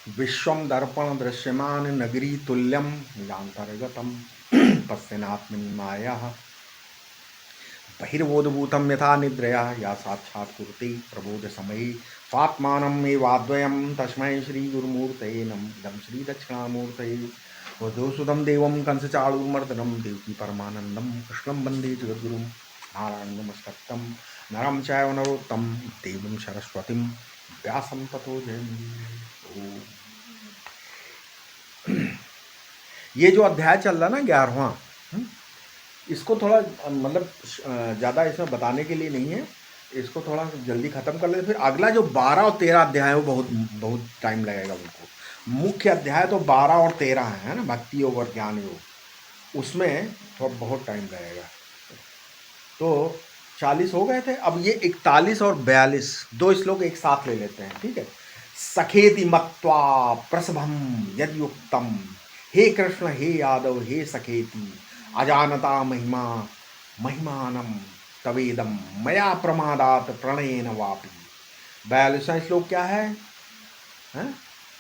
विश्वम दर्पण दृश्यमान नगरी तुल्यम निजांतर्गतम पश्यनात्मनि माया बहिर्बोधभूतं यथा निद्रया या साक्षात् कुरुते प्रबोध समये स्वात्मानम् एवाद्वयं तस्मै श्रीगुरुमूर्तये नमः। इदं श्रीदक्षिणामूर्तये वधूसुतं देवं कंसचाणूरमर्दनं देवकी परमानन्दं कृष्णं वन्दे जगद्गुरुं नारायणं नमस्कृतं नरं चैव नरोत्तमं देवीं सरस्वतीं व्यासं ततो जयन्ती। ये जो अध्याय चल रहा ना 11वां, इसको थोड़ा मतलब ज़्यादा इसमें बताने के लिए नहीं है, इसको थोड़ा जल्दी ख़त्म कर लेते, फिर अगला जो 12 और 13 अध्याय है वो बहुत बहुत टाइम लगेगा उनको। मुख्य अध्याय तो 12 और 13 है ना, भक्ति योग और ज्ञान योग, उसमें थोड़ा बहुत टाइम लगेगा। तो 40 हो गए थे, अब ये 41 और 42 दो श्लोक एक साथ ले लेते हैं, ठीक है। सखेति मत्वा प्रसभम यद्युक्तम, हे कृष्ण हे यादव हे सखेति अजानता महिमा महिमानम तवेदम मया प्रमादात प्रणयेन वापि। 42वां श्लोक क्या है?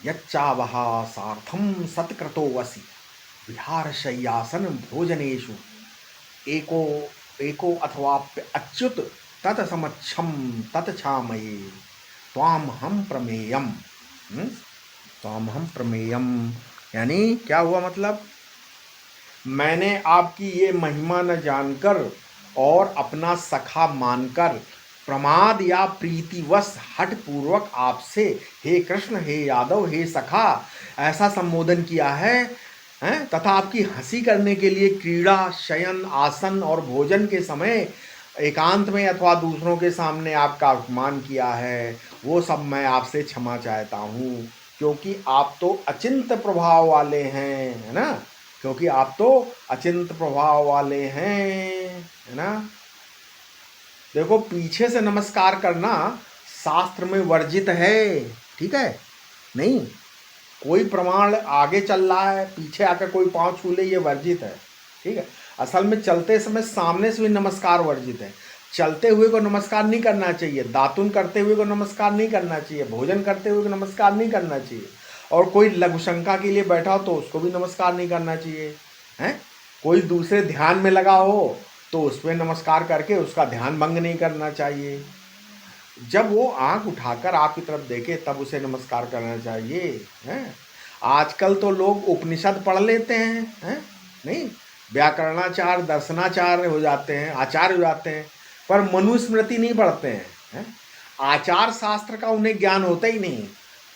यच्चावहा सार्थम सत्कृतो वसि विहार शय्यासन भोजनेषु एको एको अथवाप्य अच्युत तत्समक्षम तत्क्षामये त्वाम हम प्रमेयम। त्वाम हम प्रमेयम यानी क्या हुआ? मतलब मैंने आपकी ये महिमा न जानकर और अपना सखा मानकर प्रमाद या प्रीतिवश हठ पूर्वक आपसे हे कृष्ण हे यादव हे सखा ऐसा संबोधन किया है, तथा आपकी हंसी करने के लिए क्रीड़ा शयन आसन और भोजन के समय एकांत में अथवा दूसरों के सामने आपका अपमान किया है, वो सब मैं आपसे क्षमा चाहता हूँ, क्योंकि आप तो अचिंत प्रभाव वाले हैं, है ना। क्योंकि आप तो अचिंत प्रभाव वाले हैं, है ना। देखो पीछे से नमस्कार करना शास्त्र में वर्जित है, ठीक है। नहीं, कोई प्रमाण आगे चल रहा है पीछे आकर कोई पांव छू ले, ये वर्जित है, ठीक है। असल में चलते समय सामने से भी नमस्कार वर्जित है। चलते हुए को नमस्कार नहीं करना चाहिए, दातुन करते हुए को नमस्कार नहीं करना चाहिए, भोजन करते हुए को नमस्कार नहीं करना चाहिए, और कोई लघु शंका के लिए बैठा हो तो उसको भी नमस्कार नहीं करना चाहिए, हैं। कोई दूसरे ध्यान में लगा हो तो उस पर नमस्कार करके उसका ध्यान भंग नहीं करना चाहिए। जब वो आंख उठाकर आपकी तरफ देखे तब उसे नमस्कार करना चाहिए, हैं। आजकल तो लोग उपनिषद पढ़ लेते हैं, नहीं, व्याकरणाचार दर्शनाचार्य हो जाते हैं, आचार्य हो जाते हैं, पर मनुस्मृति नहीं पढ़ते हैं। आचार शास्त्र का उन्हें ज्ञान होता ही नहीं।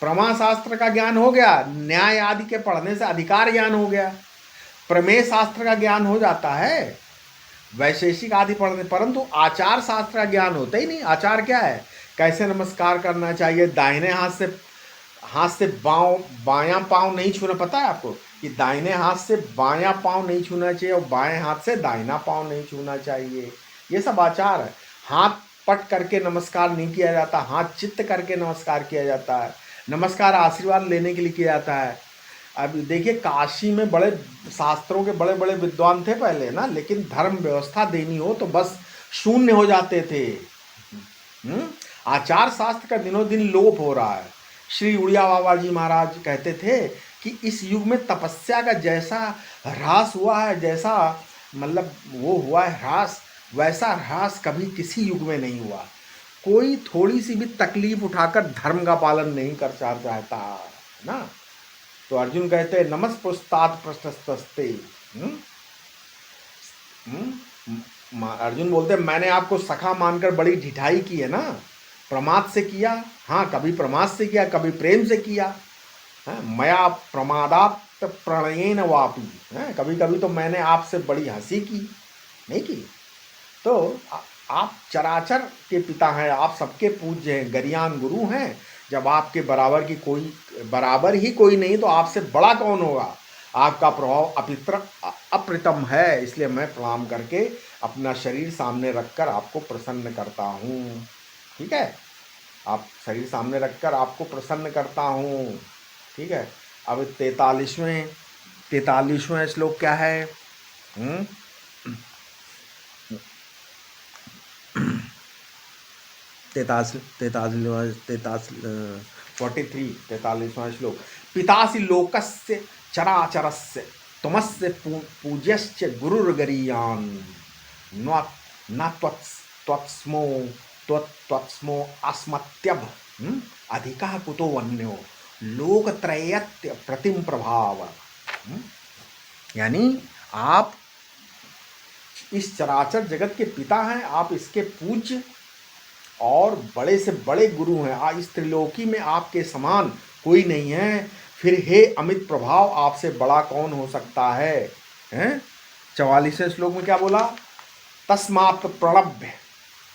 प्रमा शास्त्र का ज्ञान हो गया, न्याय आदि के पढ़ने से अधिकार ज्ञान हो गया, प्रमेय शास्त्र का ज्ञान हो जाता है, वैशेषिक आदि पढ़ने, परंतु आचार शास्त्र का ज्ञान होता ही नहीं। आचार क्या है? कैसे नमस्कार करना चाहिए, दाहिने हाथ से बायां पांव नहीं छूना, पता है आपको कि दाहिने हाथ से बायां पांव नहीं छूना चाहिए और बाएं हाथ से दाहिना पांव नहीं छूना चाहिए, ये सब आचार है। हाथ पट करके नमस्कार नहीं किया जाता, हाथ चित्त करके नमस्कार किया जाता है। नमस्कार आशीर्वाद लेने के लिए किया जाता है। अब देखिए काशी में बड़े शास्त्रों के बड़े बड़े विद्वान थे पहले ना, लेकिन धर्म व्यवस्था देनी हो तो बस शून्य हो जाते थे। आचार शास्त्र का दिनों दिन लोप हो रहा है। श्री उड़िया बाबा जी महाराज कहते थे कि इस युग में तपस्या का जैसा ह्रास हुआ है, जैसा मतलब वो हुआ है ह्रास, वैसा ह्रास कभी किसी युग में नहीं हुआ। कोई थोड़ी सी भी तकलीफ उठाकर धर्म का पालन नहीं कर चाहता ना। तो अर्जुन कहते हैं नमस्पुस्तात् प्रशस्तस्ते। अर्जुन बोलते हैं मैंने आपको सखा मानकर बड़ी ढिठाई की है ना, प्रमाद से किया, हाँ कभी प्रमाद से किया कभी प्रेम से किया, मया प्रमादात प्रणयेन वापी, कभी कभी तो मैंने आपसे बड़ी हंसी की, नहीं की। तो आप चराचर के पिता हैं, आप सबके पूज्य हैं, गरियान गुरु हैं। जब आपके बराबर ही कोई नहीं तो आपसे बड़ा कौन होगा। आपका प्रभाव अप्रतिम है, इसलिए मैं प्रणाम करके अपना शरीर सामने रखकर आपको प्रसन्न करता हूँ, ठीक है। आप शरीर सामने रखकर आपको प्रसन्न करता हूँ, ठीक है। अब 43वें श्लोक क्या है? 43वां श्लोक, पितासि लोकस्य चराचरस्य तुमस्य पूज्यश्च गुरुर्गरीयान् न न त्वत्स्मो त्वत्स्मो अस्मत्यभ अधिकः कुतो वन्यो लोकत्रयत्य प्रतिम प्रभाव। यानी आप इस चराचर जगत के पिता हैं, आप इसके पूज्य और बड़े से बड़े गुरु हैं। इस त्रिलोकी में आपके समान कोई नहीं है। फिर हे अमित प्रभाव, आपसे बड़ा कौन हो सकता है? हैं? 44वें श्लोक में क्या बोला? तस्मात् प्रणभ्य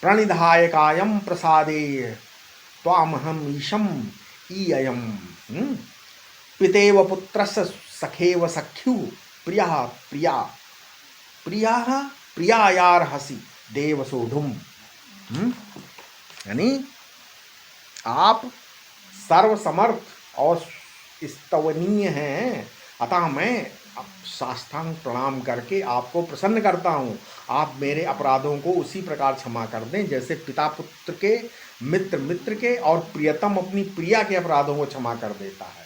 प्रणिधाय कायम प्रसादे त्वामहम ईशम ईयम पितेव पुत्रस्य सखेव सख्यु प्रियः प्रिया प्रियः प्रियायार्हसि देव सोढुम। यानी आप सर्वसमर्थ और स्तवनीय हैं, अतः मैं साष्टांग प्रणाम करके आपको प्रसन्न करता हूँ। आप मेरे अपराधों को उसी प्रकार क्षमा कर दें जैसे पिता पुत्र के, मित्र मित्र के और प्रियतम अपनी प्रिया के अपराधों को क्षमा कर देता है।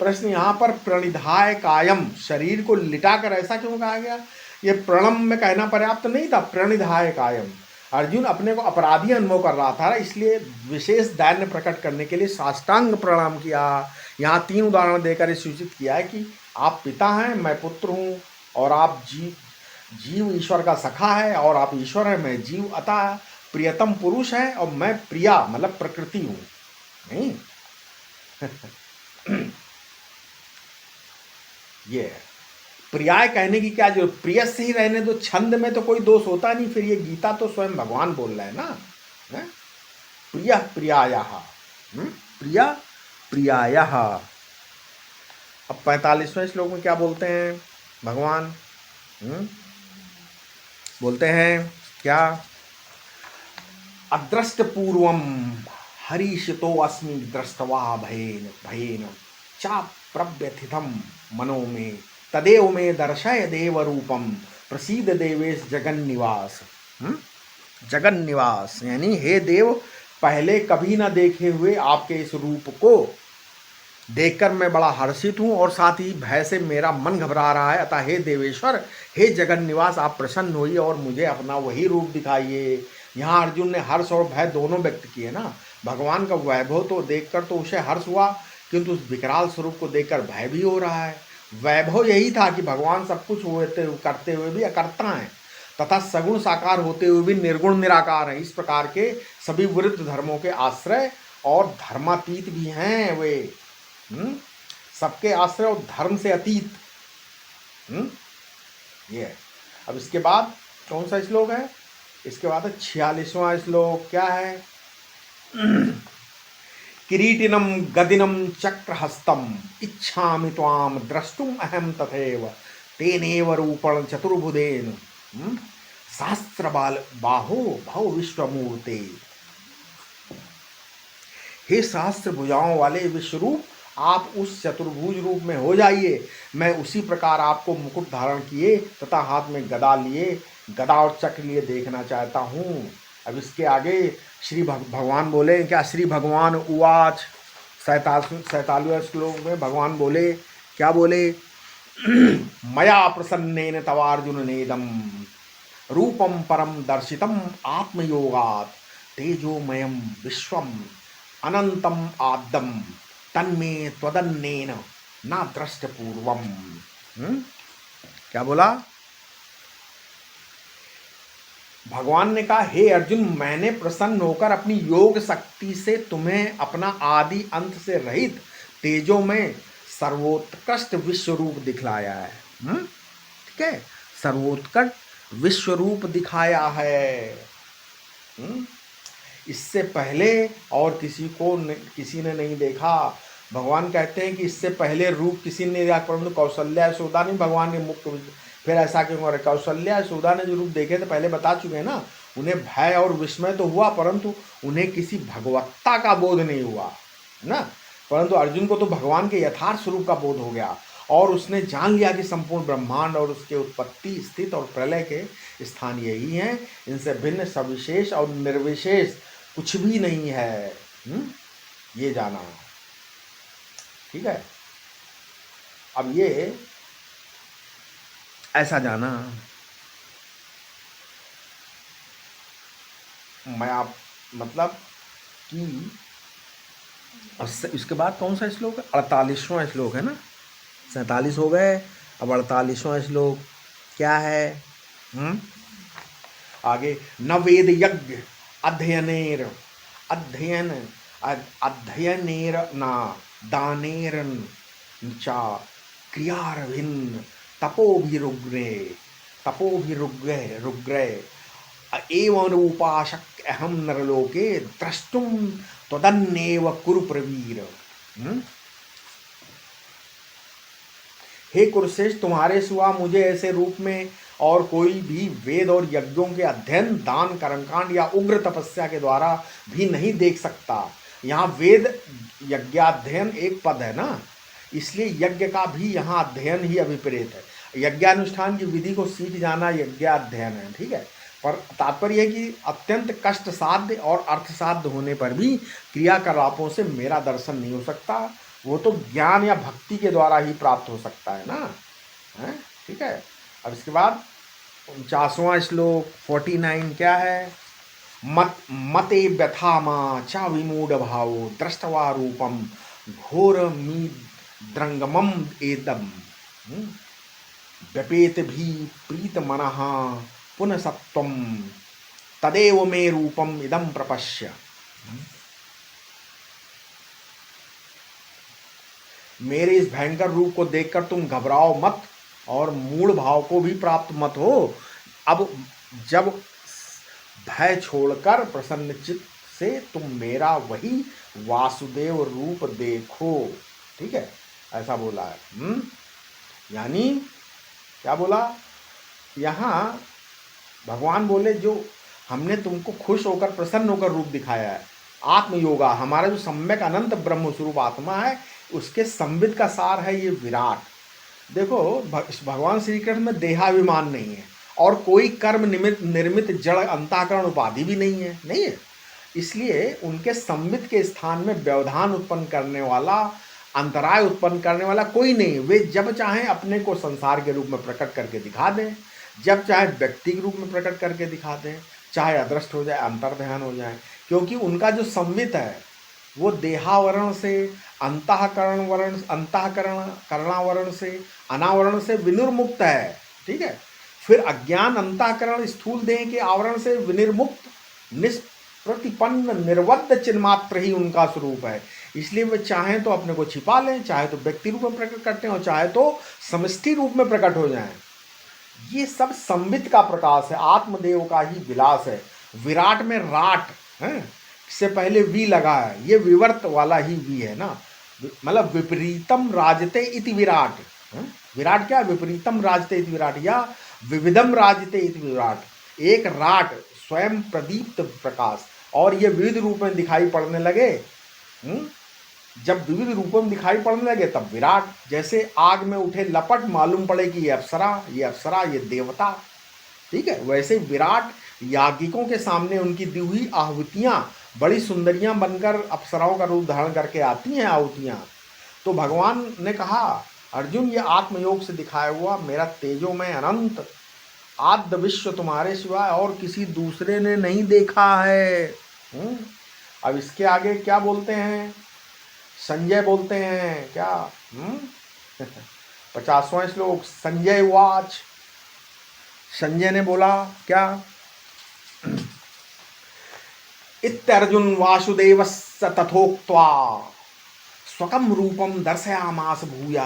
प्रश्न यहाँ पर प्रणिधाय कायम, शरीर को लिटाकर ऐसा क्यों कहा गया? ये प्रणम में कहना पर्याप्त नहीं था। प्रणिधाय कायम, अर्जुन अपने को अपराधी अनुभव कर रहा था, इसलिए विशेष दैन्य प्रकट करने के लिए साष्टांग प्रणाम किया। यहाँ 3 उदाहरण देकर सूचित किया है कि आप पिता हैं, मैं पुत्र हूँ, और आप जीव ईश्वर का सखा है और आप ईश्वर है, मैं जीव, अतः प्रियतम पुरुष है और मैं प्रिया मतलब प्रकृति हूँ। नहीं ये प्रियाय कहने की क्या जो प्रिय से ही रहने दो, छंद में तो कोई दोष होता नहीं। फिर ये गीता तो स्वयं भगवान बोल रहे हैं ना, प्रिय प्रियायः, प्रिय प्रियायः। अब 45वें श्लोक में क्या बोलते हैं भगवान? बोलते हैं क्या? अदृष्ट पूर्वम हरीशितो अस्मि दृष्टवा भयेन भयेन चा प्रव्यथितम मनो में तदेव में दर्शय देव रूपम प्रसीद देवेश जगन्निवास। जगन्निवास यानी हे देव, पहले कभी ना देखे हुए आपके इस रूप को देखकर मैं बड़ा हर्षित हूँ और साथ ही भय से मेरा मन घबरा रहा है। अतः हे देवेश्वर, हे जगन्निवास, आप प्रसन्न होइए और मुझे अपना वही रूप दिखाइए। यहाँ अर्जुन ने हर्ष और भय दोनों व्यक्त किए ना। भगवान का वैभव तो देखकर तो उसे हर्ष हुआ, किंतु उस विकराल स्वरूप को देखकर भय भी हो रहा है। वैभव यही था कि भगवान सब कुछ करते हुए भी अकर्ता हैं तथा सगुण साकार होते हुए भी निर्गुण निराकार हैं। इस प्रकार के सभी विरुद्ध धर्मों के आश्रय और धर्मातीत भी हैं वे। सबके आश्रय और धर्म से अतीत। ये अब इसके बाद कौन सा श्लोक है? इसके बाद 46वां श्लोक क्या है? किरीटिनम गदिनम चक्रहस्तम इच्छामि त्वाम द्रष्टुम अहम तथैव तेनेव रूपण चतुर्भुजेन सहस्र बाहो भव विश्वमूर्ते। हे सहस्त्र भुजाओं वाले विश्वरूप, आप उस चतुर्भुज रूप में हो जाइए। मैं उसी प्रकार आपको मुकुट धारण किए तथा हाथ में गदा लिए, गदा और चक्र लिए देखना चाहता हूँ। अब इसके आगे श्री भगवान बोले क्या? श्री भगवान उवाच 47वें श्लोक में भगवान बोले क्या? बोले मया प्रसन्नेन तवार्जुन नेदम रूपम परम दर्शितम आत्मयोगात् तेजोमयम विश्वम अनंतम आद्यम तन्मे त्वदन्नेन न दृष्ट पूर्वम। क्या बोला भगवान ने? कहा हे अर्जुन, मैंने प्रसन्न होकर अपनी योग शक्ति से तुम्हें अपना आदि अंत से रहित तेजो में सर्वोत्कृष्ट विश्व रूप दिखलाया है। ठीक है, सर्वोत्कृष्ट विश्व रूप दिखाया है। इससे पहले और किसी ने नहीं देखा। भगवान कहते हैं कि इससे पहले रूप किसी ने देखा, परंतु कौशल्या यशोदा ने भगवान ने मुक्त। फिर ऐसा क्यों हो रहा है? कौशल्या यशोदा ने जो रूप देखे थे पहले बता चुके हैं ना। उन्हें भय और विस्मय तो हुआ, परंतु उन्हें किसी भगवत्ता का बोध नहीं हुआ ना। परंतु अर्जुन को तो भगवान के यथार्थ स्वरूप का बोध हो गया और उसने जान लिया कि संपूर्ण ब्रह्मांड और उसके उत्पत्ति, स्थित और प्रलय के स्थान यही हैं। इनसे भिन्न सविशेष और निर्विशेष कुछ भी नहीं है। ये जाना। ठीक है। अब ये ऐसा जाना, मैं आप मतलब कि इसके बाद कौन सा श्लोक है? 48वां श्लोक है ना। 47 हो गए, अब 48वां श्लोक क्या है? आगे, न वेद यज्ञ अध्ययनेर अध्ययन अध्ययनेर ना दानेर चा क्रियारभिन्न तपोभिरुग्रे तपोभिरुग्रे रुग्रे एवं उपासक अहम नरलोके द्रष्टुम त्वदन्नेव कुरु प्रवीर। हे कुरुश्रेष्ठ, तुम्हारे सिवा मुझे ऐसे रूप में और कोई भी वेद और यज्ञों के अध्ययन, दान, कर्मकांड या उग्र तपस्या के द्वारा भी नहीं देख सकता। यहाँ वेद यज्ञाध्ययन एक पद है ना, इसलिए यज्ञ का भी यहाँ अध्ययन ही अभिप्रेत है। यज्ञानुष्ठान की विधि को सीख जाना यज्ञाध्ययन है, ठीक है। पर तात्पर्य है कि अत्यंत कष्ट साध्य और अर्थ साध्य होने पर भी क्रियाकलापों से मेरा दर्शन नहीं हो सकता। वो तो ज्ञान या भक्ति के द्वारा ही प्राप्त हो सकता है ना, है, ठीक है। अब इसके बाद 49वां श्लोक 49 क्या है? मते व्यथामा चा विमूढ़ भावो दृष्टवा रूपम घोर मी द्रंगमम एदम व्यपेत भी प्रीत मनः पुनः सत्वम तदेव मे रूपम इदम प्रपश्य। मेरे इस भयंकर रूप को देखकर तुम घबराओ मत और मूढ़ भाव को भी प्राप्त मत हो। अब जब भय छोड़कर प्रसन्नचित्त से तुम मेरा वही वासुदेव रूप देखो, ठीक है, ऐसा बोला है। यानी क्या बोला यहाँ? भगवान बोले जो हमने तुमको खुश होकर प्रसन्न होकर रूप दिखाया है, आत्मयोगा, हमारा जो सम्यक अनंत ब्रह्म स्वरूप आत्मा है, उसके संबित का सार है ये विराट। देखो भगवान श्री कृष्ण में देहाभिमान नहीं है और कोई कर्म निर्मित जड़ अंतःकरण उपाधि भी नहीं है, इसलिए उनके संबित के स्थान में व्यवधान उत्पन्न करने वाला, अंतराय उत्पन्न करने वाला कोई नहीं। वे जब चाहें अपने को संसार के रूप में प्रकट करके दिखा दें, जब चाहे व्यक्ति के रूप में प्रकट करके दिखा दें, चाहे अदृष्ट हो जाए, अंतर्ध्यान हो जाए, क्योंकि उनका जो संवित है वो देहावरण से, करणावरण से, अनावरण से विनिर्मुक्त है, ठीक है। फिर अज्ञान अंतःकरण स्थूल देह के आवरण से विनिर्मुक्त निष्प्रतिपन्न निर्वद्ध चिन्मात्र ही उनका स्वरूप है। इसलिए वे चाहें तो अपने को छिपा लें, चाहे तो व्यक्ति रूप में प्रकट करते हैं और चाहे तो समष्टि रूप में प्रकट हो जाएं। ये सब संबित का प्रकाश है, आत्मदेव का ही विलास है। विराट में राट है, इससे पहले वी लगा है, ये विवर्त वाला ही वी है ना, मतलब विपरीतम राजते इति विराट। विराट क्या? विपरीतम राजते इति विराट या विविधम राजते इति विराट। एक राट स्वयं प्रदीप्त प्रकाश, और ये विविध रूप में दिखाई पड़ने लगे। जब विविध रूपों में दिखाई पड़ने लगे तब विराट, जैसे आग में उठे लपट मालूम पड़े कि ये अप्सरा, ये देवता, ठीक है। वैसे विराट याज्ञिकों के सामने उनकी दी हुई आहुतियां बड़ी सुंदरियां बनकर अप्सराओं का रूप धारण करके आती हैं आहुतियां। तो भगवान ने कहा, अर्जुन, ये आत्मयोग से दिखाया हुआ मेरा तेजोमय अनंत आद्य विश्व तुम्हारे सिवाय और किसी दूसरे ने नहीं देखा है। अब इसके आगे क्या बोलते हैं? संजय बोलते हैं क्या? 50वां श्लोक, संजय वाच, संजय ने बोला क्या? इत्यर्जुन वासुदेवस्य तथोक्त्वा स्वकं रूपम दर्शयामास भूया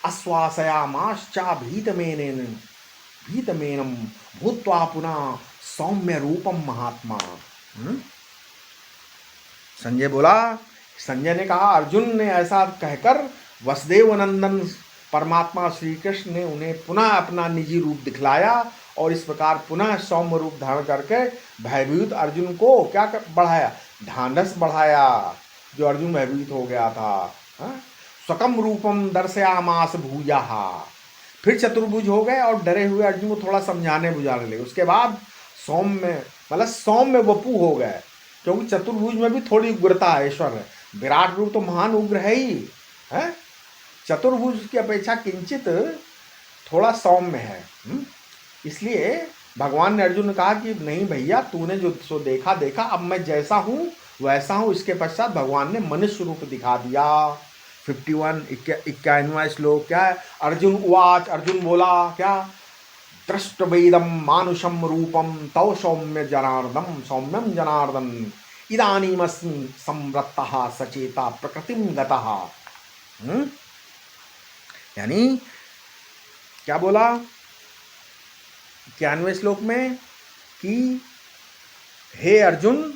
आश्वासयामाश्चा भीतमेनम भूत्वा पुनः सौम्य रूपम महात्मा। संजय बोला, संजय ने कहा, अर्जुन ने ऐसा कहकर वसुदेव नंदन परमात्मा श्री कृष्ण ने उन्हें पुनः अपना निजी रूप दिखलाया और इस प्रकार पुनः सौम्य रूप धारण करके भयभीत अर्जुन को क्या बढ़ाया? ढांढस बढ़ाया, जो अर्जुन भयभीत हो गया था। स्वकम रूपम दर्शयामास भूया, फिर चतुर्भुज हो गए और डरे हुए अर्जुन को थोड़ा समझाने बुझाने लगे। उसके बाद सौम्य, मतलब सौम्य वपु हो गए, क्योंकि चतुर्भुज में भी थोड़ी उग्रता है, ईश्वर है। विराट रूप तो महान उग्र है ही, है, चतुर्भुज की अपेक्षा किंचित थोड़ा सौम्य है। इसलिए भगवान ने अर्जुन ने कहा कि नहीं भैया, तूने जो सो देखा देखा, अब मैं जैसा हूँ वैसा हूँ। इसके पश्चात भगवान ने मनुष्य रूप दिखा दिया। 51 श्लोक क्या है? अर्जुन उवाच, अर्जुन बोला क्या? दृष्टवेदम मानुषम रूपम तव सौम्य जनार्दन, सौम्यम जनार्दन, इदानीमस्मि संवृत्तः सचेता प्रकृतिम गतः। यानी क्या बोला 91वें श्लोक में कि हे अर्जुन,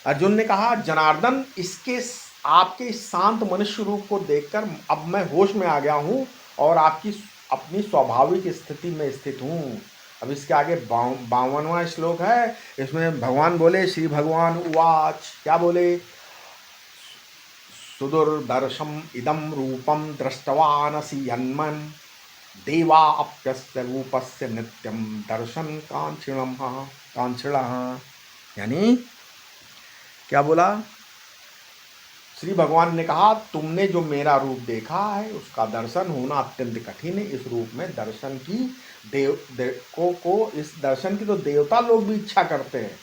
अर्जुन ने कहा जनार्दन, इसके आपके शांत मनुष्य रूप को देखकर अब मैं होश में आ गया हूँ और आपकी अपनी स्वाभाविक स्थिति में स्थित हूँ। अब इसके आगे 52वां श्लोक है, इसमें भगवान बोले, श्री भगवान उवाच, क्या बोले? सुदुर्दर्शम इदम रूपम दृष्टवानसि यन्मन देवा अप्यस्य रूपस्य नित्यम दर्शन कांक्षिणः। यानी क्या बोला? श्री भगवान ने कहा तुमने जो मेरा रूप देखा है उसका दर्शन होना अत्यंत कठिन है। इस रूप में दर्शन की को इस दर्शन की तो देवता लोग भी इच्छा करते हैं।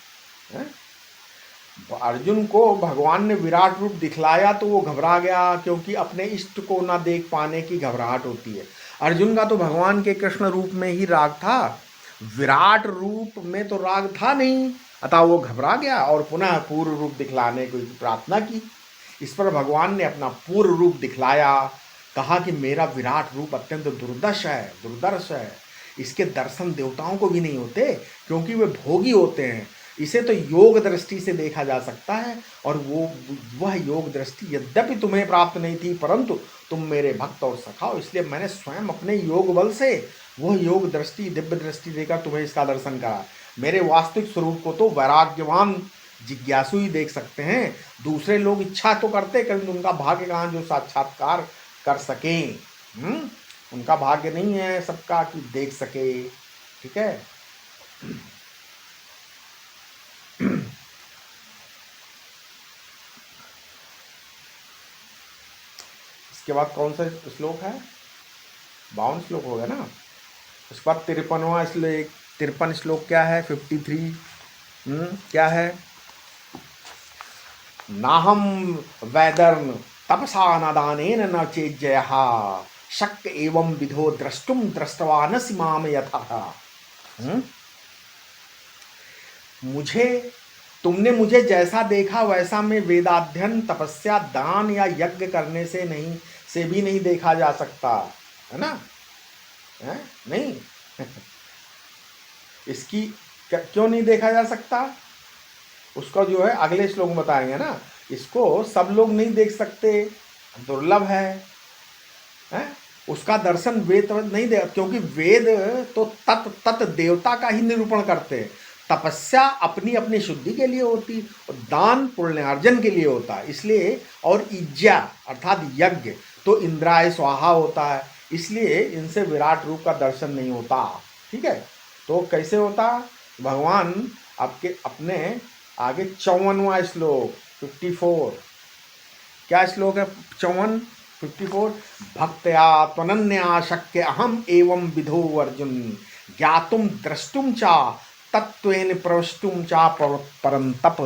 अर्जुन को भगवान ने विराट रूप दिखलाया तो वो घबरा गया, क्योंकि अपने इष्ट को ना देख पाने की घबराहट होती है। अर्जुन का तो भगवान के कृष्ण रूप में ही राग था, विराट रूप में तो राग था नहीं, अतः वो घबरा गया और पुनः पूर्व रूप दिखलाने की प्रार्थना की। इस पर भगवान ने अपना पूर्व रूप दिखलाया, कहा कि मेरा विराट रूप अत्यंत दुर्दर्श है, इसके दर्शन देवताओं को भी नहीं होते, क्योंकि वे भोगी होते हैं। इसे तो योग दृष्टि से देखा जा सकता है, और वह योग दृष्टि यद्यपि तुम्हें प्राप्त नहीं थी, परंतु तुम मेरे भक्त और सखा हो, इसलिए मैंने स्वयं अपने योग बल से वह योग दृष्टि, दिव्य दृष्टि देकर तुम्हें इसका दर्शन करा। मेरे वास्तविक स्वरूप को तो वैराग्यवान जिज्ञासु ही देख सकते हैं। दूसरे लोग इच्छा तो करते, किंतु उनका भाग्य कहाँ जो साक्षात्कार कर सके। उनका भाग्य नहीं है सबका कि देख सके। ठीक है। इसके बाद कौन सा श्लोक है? 52 श्लोक हो गया ना। उसके बाद 53वां श्लोक, 53 श्लोक क्या है? 53 क्या है? नाहम वैदर्न तपसा नदानेन न चेज्जयः शक्य एवं विधो द्रष्टुम दृष्टवा न सीमाम यथा। तुमने मुझे जैसा देखा वैसा मैं वेदाध्ययन, तपस्या, दान या यज्ञ करने से भी नहीं देखा जा सकता, है ना? नहीं। इसकी क्यों नहीं देखा जा सकता? उसका जो है अगले श्लोक में बताएंगे ना। इसको सब लोग नहीं देख सकते, दुर्लभ है। उसका दर्शन वेद नहीं दे, क्योंकि वेद तो तत् देवता का ही निरूपण करते हैं। तपस्या अपनी अपनी शुद्धि के लिए होती, और दान पुण्यार्जन के लिए होता है, इसलिए। और इज्जा अर्थात यज्ञ तो इंद्राय स्वाहा होता है, इसलिए इनसे विराट रूप का दर्शन नहीं होता। ठीक है। तो कैसे होता? भगवान आपके अपने आगे 54वां श्लोक 54, क्या श्लोक है? 54 भक्त्या त्वनन्या शक्य अहम एवं विधो अर्जुन ज्ञातुम द्रष्टुम चा तत्वेन प्रवष्टुम चा परंतप।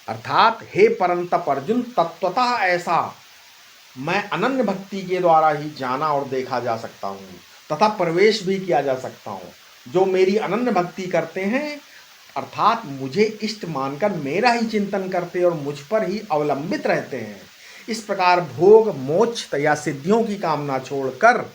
अर्थात हे परंतप अर्जुन, तत्वतः ऐसा मैं अनन्य भक्ति के द्वारा ही जाना और देखा जा सकता हूँ, तथा प्रवेश भी किया जा सकता हूँ। जो मेरी अनन्य भक्ति करते हैं, अर्थात मुझे इष्ट मानकर मेरा ही चिंतन करते और मुझ पर ही अवलंबित रहते हैं, इस प्रकार भोग मोक्ष या सिद्धियों की कामना छोड़कर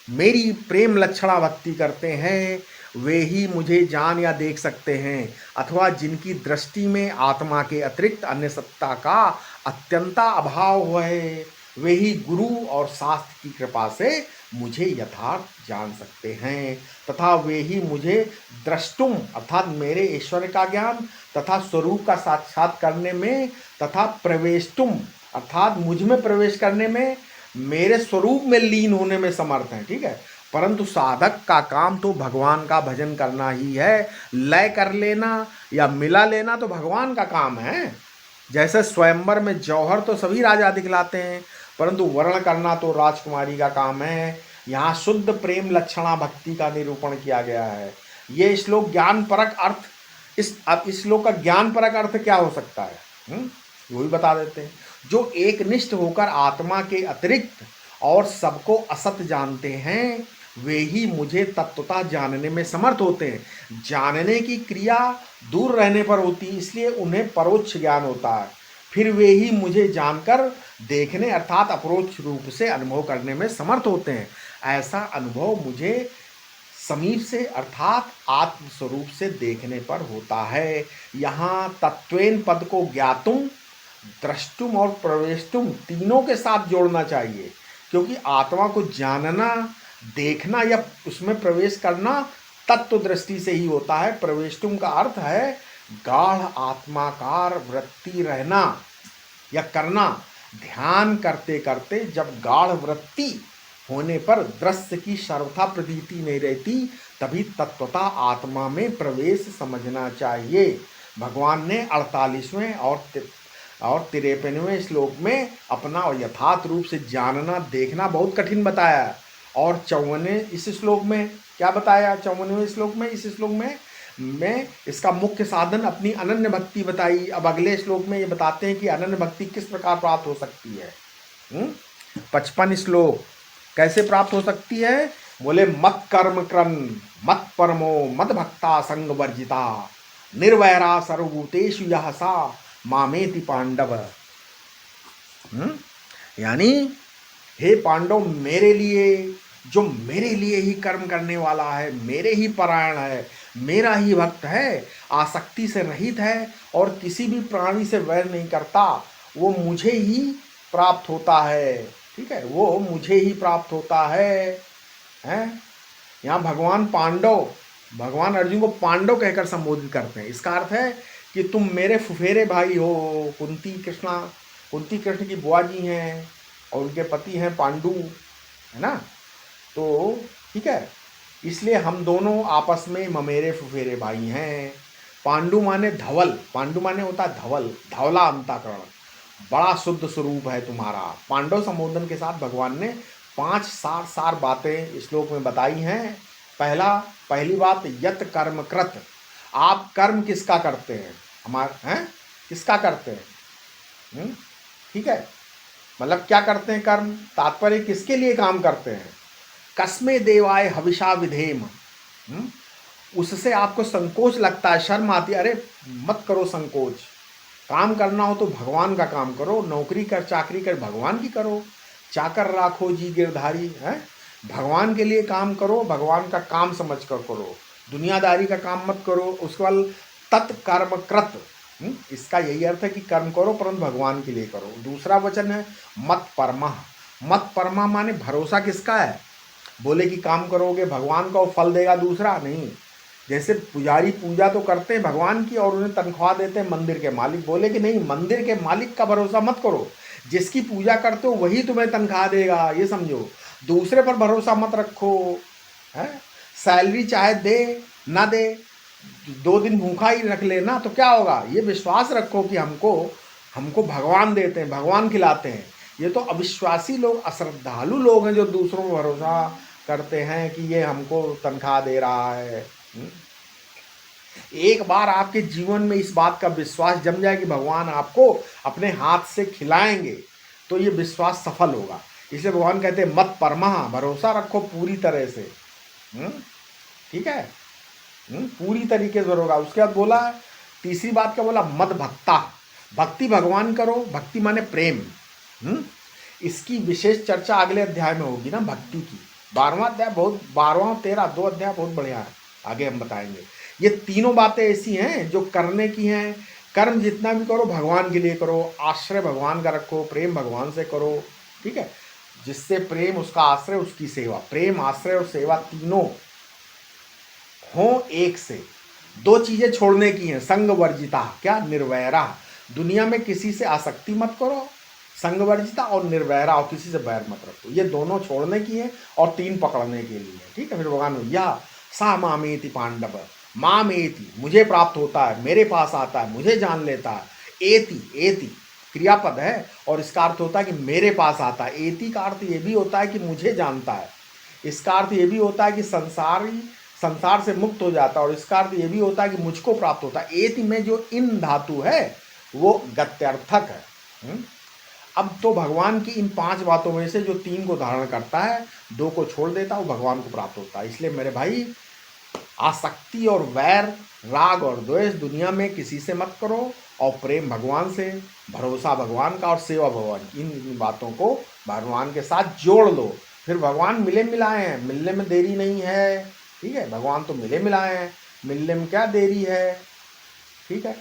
मेरी प्रेम लक्षणा भक्ति करते हैं, वे ही मुझे जान या देख सकते हैं, अथवा जिनकी दृष्टि में आत्मा के अतिरिक्त अन्य सत्ता का अत्यंता अभाव है, वे ही गुरु और शास्त्र की कृपा से मुझे यथार्थ जान सकते हैं, तथा वे ही मुझे द्रष्टुम अर्थात मेरे ऐश्वर्य का ज्ञान तथा स्वरूप का साक्षात करने में, तथा प्रवेशतुम अर्थात मुझ में प्रवेश करने में, मेरे स्वरूप में लीन होने में समर्थ हैं। ठीक है। परंतु साधक का काम तो भगवान का भजन करना ही है। लय कर लेना या मिला लेना तो भगवान का काम है। जैसे स्वयंवर में जौहर तो सभी राजा दिखलाते हैं, परंतु वर्ण करना तो राजकुमारी का काम है। यहाँ शुद्ध प्रेम लक्षणा भक्ति का निरूपण किया गया है। ये श्लोक ज्ञान परक अर्थ, इस श्लोक का ज्ञान परक अर्थ क्या हो सकता है? वो भी बता देते हैं। जो एक निष्ठ होकर आत्मा के अतिरिक्त और सबको असत जानते हैं, वे ही मुझे तत्वतः जानने में समर्थ होते हैं। जानने की क्रिया दूर रहने पर होती, इसलिए उन्हें परोक्ष ज्ञान होता है। फिर वे ही मुझे जानकर देखने अर्थात अपरोक्ष रूप से अनुभव करने में समर्थ होते हैं। ऐसा अनुभव मुझे समीप से अर्थात आत्म स्वरूप से देखने पर होता है। यहाँ तत्वेन पद को ज्ञातुम, द्रष्टुम और प्रवेशुम तीनों के साथ जोड़ना चाहिए, क्योंकि आत्मा को जानना, देखना या उसमें प्रवेश करना तत्व दृष्टि से ही होता है। प्रवेशुम का अर्थ है गाढ़ आत्माकार वृत्ति रहना या करना। ध्यान करते करते जब गाढ़ वृत्ति होने पर दृश्य की सर्वथा प्रतीति नहीं रहती, तभी तत्वता आत्मा में प्रवेश समझना चाहिए। भगवान ने 48वें और 53वें श्लोक में अपना यथार्थ रूप से जानना देखना बहुत कठिन बताया, और 54वें इस श्लोक में क्या बताया? 54वें श्लोक में, इस श्लोक में इसका मुख्य साधन अपनी अनन्य भक्ति बताई। अब अगले श्लोक में ये बताते हैं कि अनन्य भक्ति किस प्रकार प्राप्त हो सकती है। 55 श्लोक कैसे प्राप्त हो सकती है? बोले मत कर्म क्रन मत परमो मत भक्ता संग वर्जिता निर्वैरा सर्वभूतेषु यह सा मामेति पांडव। यानी हे पांडव, मेरे लिए, जो मेरे लिए ही कर्म करने वाला है, मेरे ही परायण है, मेरा ही भक्त है, आसक्ति से रहित है और किसी भी प्राणी से वैर नहीं करता, वो मुझे ही प्राप्त होता है। ठीक है, वो मुझे ही प्राप्त होता है। यहाँ भगवान अर्जुन को पांडव कहकर संबोधित करते हैं। इसका अर्थ है कि तुम मेरे फुफेरे भाई हो। कुंती कृष्ण की बुआ जी हैं और उनके पति हैं पांडु, है ना। तो ठीक है, इसलिए हम दोनों आपस में ममेरे फुफेरे भाई हैं। पांडु माने धवल, पांडु माने होता है धवल, धवला अंतःकरण, बड़ा शुद्ध स्वरूप है तुम्हारा। पांडव संबोधन के साथ भगवान ने 5 सार बातें श्लोक में बताई हैं। पहली बात, यत कर्म कृत, आप कर्म किसका करते हैं? किसका करते हैं? ठीक है, मतलब क्या करते हैं कर्म, तात्पर्य किसके लिए काम करते हैं? कस्मे देवाय हविषा विधेम, उससे आपको संकोच लगता है, शर्म आती है। अरे मत करो संकोच, काम करना हो तो भगवान का काम करो। नौकरी कर चाकरी कर भगवान की करो, चाकर राखो जी गिरधारी है। भगवान के लिए काम करो, भगवान का काम समझ कर करो, दुनियादारी का काम मत करो। उसके बाद तत्कर्म कृत, इसका यही अर्थ है कि कर्म करो परंतु भगवान के लिए करो। दूसरा वचन है मत परमा। मत परमा माने भरोसा किसका है? बोले कि काम करोगे भगवान का, वो फल देगा, दूसरा नहीं। जैसे पुजारी पूजा तो करते हैं भगवान की और उन्हें तनख्वाह देते हैं मंदिर के मालिक, बोले कि नहीं, मंदिर के मालिक का भरोसा मत करो, जिसकी पूजा करते हो वही तुम्हें तनख्वाह देगा, ये समझो। दूसरे पर भरोसा मत रखो, है। सैलरी चाहे दे ना दे, 2 दिन भूखा ही रख लेना तो क्या होगा, ये विश्वास रखो कि हमको भगवान देते हैं, भगवान खिलाते हैं। ये तो अविश्वासी लोग, अश्रद्धालु लोग हैं जो दूसरों पर भरोसा करते हैं कि ये हमको तनख्वाह दे रहा है। एक बार आपके जीवन में इस बात का विश्वास जम जाए कि भगवान आपको अपने हाथ से खिलाएंगे, तो ये विश्वास सफल होगा। इसलिए भगवान कहते हैं मत परमा, भरोसा रखो पूरी तरह से। ठीक है, पूरी तरीके से होगा। उसके बाद बोला, तीसरी बात क्या बोला, मत भक्ता, भक्ति भगवान करो। भक्ति माने प्रेम। इसकी विशेष चर्चा अगले अध्याय में होगी ना, भक्ति की। 12वां अध्याय बहुत, 12वां 13 2 अध्याय बहुत बढ़िया है, आगे हम बताएंगे। ये तीनों बातें ऐसी हैं जो करने की हैं। कर्म जितना भी करो भगवान के लिए करो, आश्रय भगवान का रखो, प्रेम भगवान से करो। ठीक है, जिससे प्रेम उसका आश्रय, उसकी सेवा। प्रेम, आश्रय और सेवा तीनों हो एक से। 2 चीजें छोड़ने की हैं, संग वर्जिता, क्या, निर्वैरा। दुनिया में किसी से आसक्ति मत करो, संग वर्जिता, और निर्वैरा, और किसी से बैर मत रखो। ये दोनों छोड़ने की है और 3 पकड़ने के लिए। ठीक है, फिर भगवान या सा मामेति पांडव, मामेति, मुझे प्राप्त होता है, मेरे पास आता है, मुझे जान लेता है। एति, एति क्रियापद है और इसका अर्थ होता है कि मेरे पास आता है। एति का अर्थ ये भी होता है कि मुझे जानता है। इसका अर्थ ये भी होता है कि संसार से मुक्त हो जाता है और इसका अर्थ ये भी होता है कि मुझको प्राप्त होता है। एति में जो इन धातु है वो गत्यर्थक है। अब तो भगवान की इन 5 बातों में से जो 3 को धारण करता है, 2 को छोड़ देता है, वो भगवान को प्राप्त होता है। इसलिए मेरे भाई, आसक्ति और वैर, राग और द्वेष दुनिया में किसी से मत करो और प्रेम भगवान से, भरोसा भगवान का और सेवा भगवान की, इन बातों को भगवान के साथ जोड़ लो। फिर भगवान मिले मिलाए हैं, मिलने में देरी नहीं है। ठीक है, भगवान तो मिले मिलाए हैं, मिलने में क्या देरी है। ठीक है।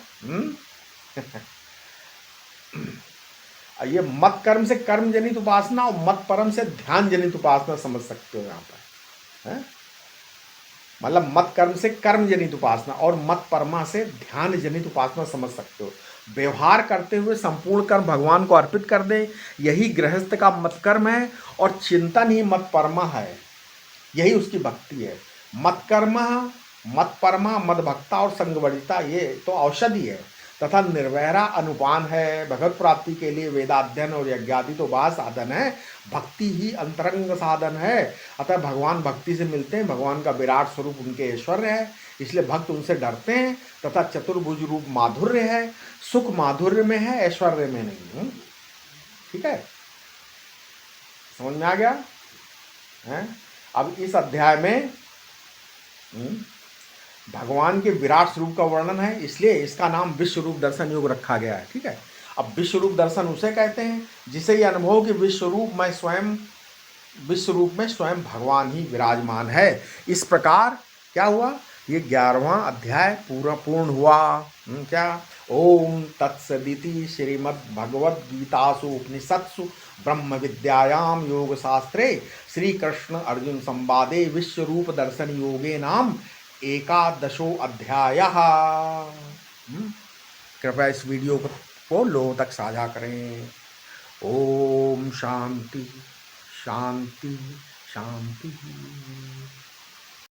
ये मत कर्म से कर्म जनित उपासना और मत परम से ध्यान जनित उपासना समझ सकते हो यहाँ पर, है? मतलब मत कर्म से कर्म जनित उपासना और मत परमा से ध्यान जनित उपासना समझ सकते हो। व्यवहार करते हुए संपूर्ण कर्म भगवान को अर्पित कर दें, यही गृहस्थ का मत कर्म है और चिंतन ही मत परमा है, यही उसकी भक्ति है। मत कर्म, मत परमा, मद भक्ता और संगवर्जिता, ये तो औषधि है तथा निर्वैरा अनुपान है। भगवत प्राप्ति के लिए वेदाध्ययन और यज्ञादि तो बाह्य साधन है, भक्ति ही अंतरंग साधन है। अतः भगवान भक्ति से मिलते हैं, भगवान का विराट स्वरूप उनके ऐश्वर्य है, इसलिए भक्त उनसे डरते हैं। तथा चतुर्भुज रूप माधुर्य है, सुख माधुर्य में है, ऐश्वर्य में नहीं। ठीक है, समझ में आ गया है? अब इस अध्याय में भगवान के विराट स्वरूप का वर्णन है, इसलिए इसका नाम विश्व रूप दर्शन योग रखा गया है। ठीक है, अब विश्व रूप दर्शन उसे कहते हैं जिसे ये अनुभव हो कि विश्व रूप में स्वयं भगवान ही विराजमान है। इस प्रकार क्या हुआ, ये 11वां अध्याय पूर्ण हुआ। क्या, ओम तत्सदिति श्रीमद् भगवद गीतासु उपनिषत्सु ब्रह्म विद्यायाम योग शास्त्रे श्री कृष्ण अर्जुन संवादे विश्व रूप दर्शन योगे नाम 11वां अध्याय। कृपया इस वीडियो को लोगों तक साझा करें। ओम शांति शांति शांति।